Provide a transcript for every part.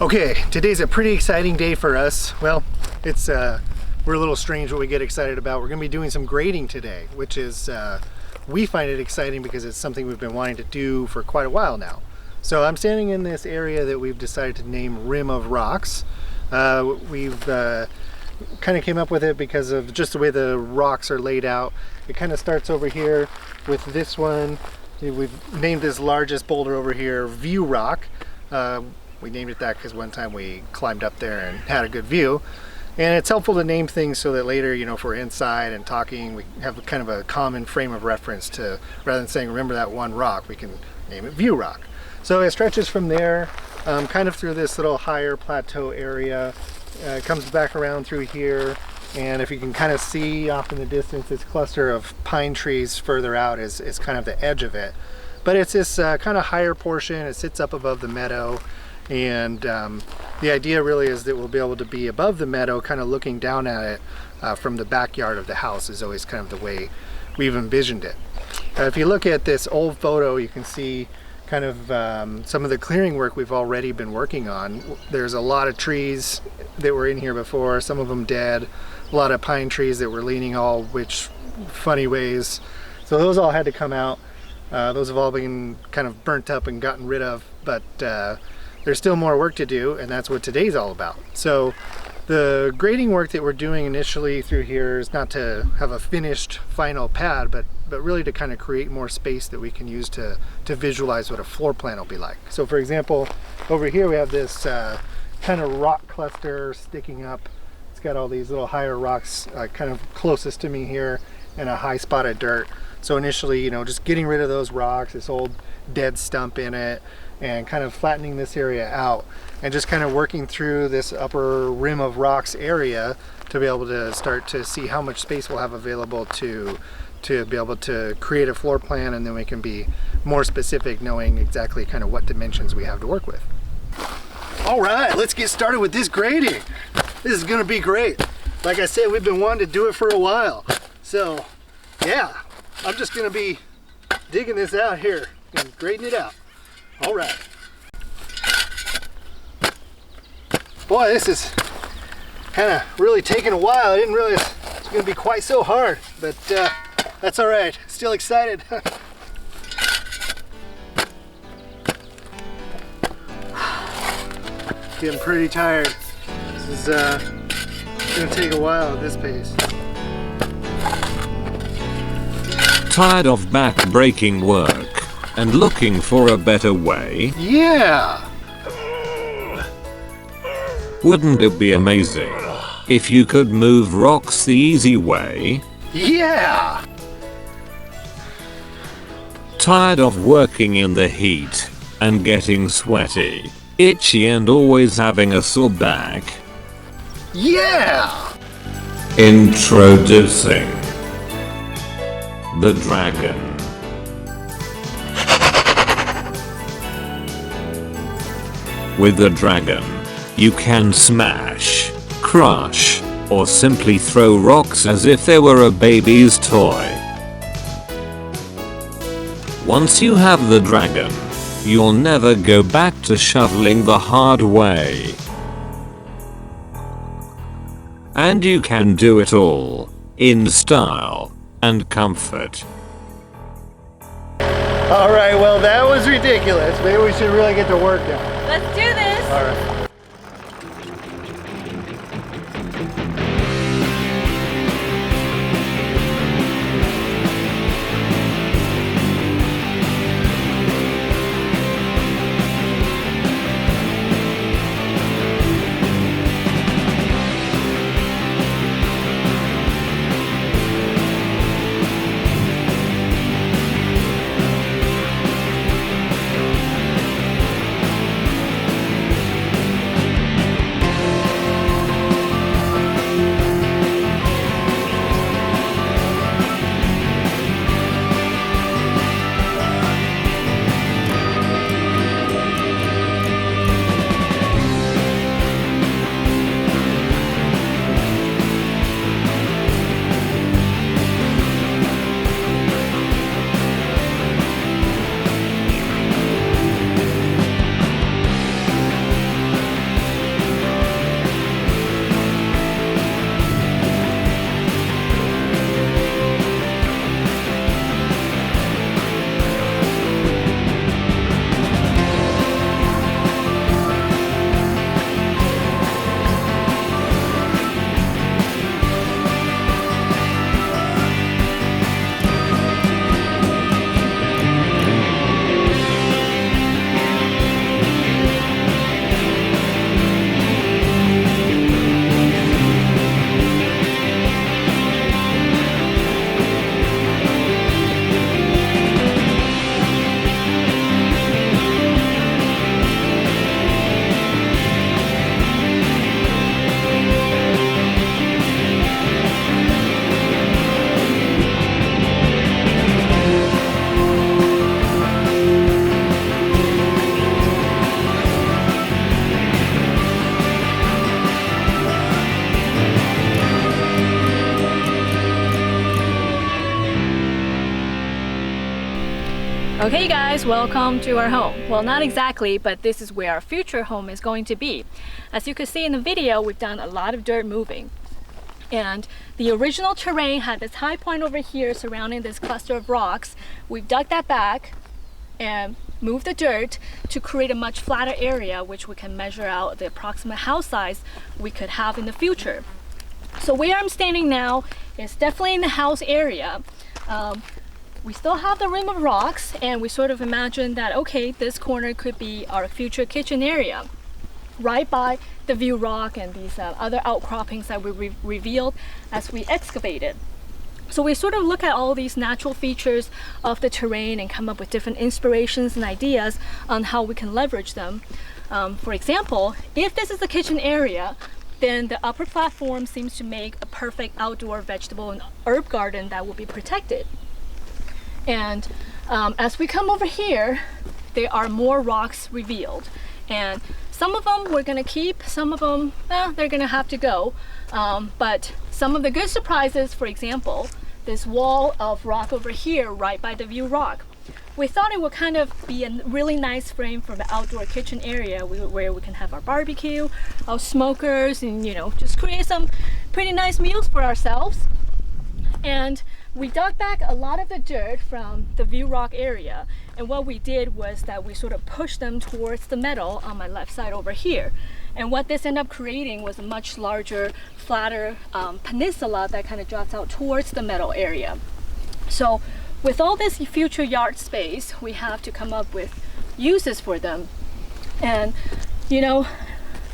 Okay, today's a pretty exciting day for us. Well, it's we're a little strange what we get excited about. We're going to be doing some grading today, which is we find it exciting because it's something we've been wanting to do for quite a while now. So I'm standing in this area that we've decided to name Rim of Rocks. We've kind of came up with it because of just the way the rocks are laid out. It kind of starts over here with this one. We've named this largest boulder over here View Rock. We named it that because one time we climbed up there and had a good view. And it's helpful to name things so that later, you know, if we're inside and talking, we have kind of a common frame of reference to, rather than saying, remember that one rock, we can name it View Rock. So it stretches from there, kind of through this little higher plateau area. It comes back around through here. And if you can kind of see off in the distance, this cluster of pine trees further out is kind of the edge of it. But it's this kind of higher portion. It sits up above the meadow. And the idea really is that we'll be able to be above the meadow, kind of looking down at it from the backyard of the house is always kind of the way we've envisioned it. If you look at this old photo, you can see kind of some of the clearing work we've already been working on. There's a lot of trees that were in here before, some of them dead, a lot of pine trees that were leaning all which funny ways. So those all had to come out. Those have all been kind of burnt up and gotten rid of, but there's still more work to do, and that's what today's all about. So the grading work that we're doing initially through here is not to have a finished final pad, but really to kind of create more space that we can use to visualize what a floor plan will be like. So for example, over here we have this kind of rock cluster sticking up. It's got all these little higher rocks kind of closest to me here and a high spot of dirt. So initially, you know, just getting rid of those rocks, this old dead stump in it, and kind of flattening this area out and just kind of working through this upper rim of rocks area to be able to start to see how much space we'll have available to be able to create a floor plan, and then we can be more specific knowing exactly kind of what dimensions we have to work with. All right, let's get started with this grading. This is gonna be great. Like I said, we've been wanting to do it for a while. So yeah, I'm just gonna be digging this out here and grading it out. All right. Boy, this is kind of really taking a while. I didn't realize it's going to be quite so hard, but that's all right. Still excited. Getting pretty tired. This is going to take a while at this pace. Tired of back-breaking work and looking for a better way? Yeah! Wouldn't it be amazing if you could move rocks the easy way? Yeah! Tired of working in the heat and getting sweaty, itchy and always having a sore back? Yeah! Introducing the Dragon. With the Dragon, you can smash, crush, or simply throw rocks as if they were a baby's toy. Once you have the Dragon, you'll never go back to shoveling the hard way. And you can do it all, in style and comfort. Alright, well that was ridiculous. Maybe we should really get to work now. Let's do this! Alright. Okay guys, welcome to our home. Well, not exactly, but this is where our future home is going to be. As you can see in the video, we've done a lot of dirt moving. And the original terrain had this high point over here surrounding this cluster of rocks. We've dug that back and moved the dirt to create a much flatter area, which we can measure out the approximate house size we could have in the future. So where I'm standing now is definitely in the house area. We still have the rim of rocks, and we sort of imagine that, okay, this corner could be our future kitchen area, right by the view rock and these other outcroppings that we revealed as we excavated. So we sort of look at all these natural features of the terrain and come up with different inspirations and ideas on how we can leverage them. For example, if this is the kitchen area, then the upper platform seems to make a perfect outdoor vegetable and herb garden that will be protected. And as we come over here, there are more rocks revealed, and some of them we're gonna keep, some of them they're gonna have to go. But some of the good surprises, for example, this wall of rock over here right by the view rock, we thought it would kind of be a really nice frame for the outdoor kitchen area where we can have our barbecue, our smokers, and just create some pretty nice meals for ourselves. And we dug back a lot of the dirt from the view rock area, and what we did was that we sort of pushed them towards the meadow on my left side over here. And what this ended up creating was a much larger, flatter peninsula that kind of drops out towards the meadow area. So with all this future yard space, we have to come up with uses for them. And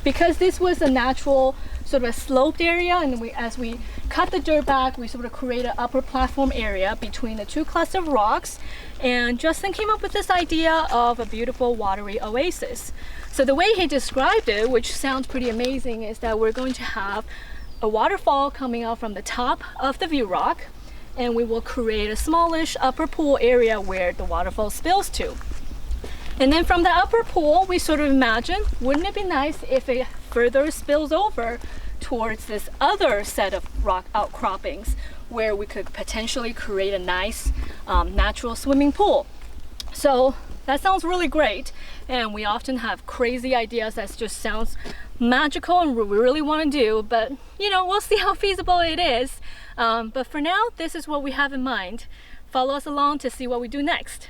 because this was a natural sort of a sloped area, and as we cut the dirt back, we sort of create an upper platform area between the two clusters of rocks, and Justin came up with this idea of a beautiful watery oasis. So the way he described it, which sounds pretty amazing, is that we're going to have a waterfall coming out from the top of the view rock, and we will create a smallish upper pool area where the waterfall spills to. And then from the upper pool, we sort of imagine, wouldn't it be nice if it further spills over towards this other set of rock outcroppings where we could potentially create a nice natural swimming pool. So that sounds really great, and we often have crazy ideas that just sounds magical and we really want to do, but we'll see how feasible it is. But for now, this is what we have in mind. Follow us along to see what we do next.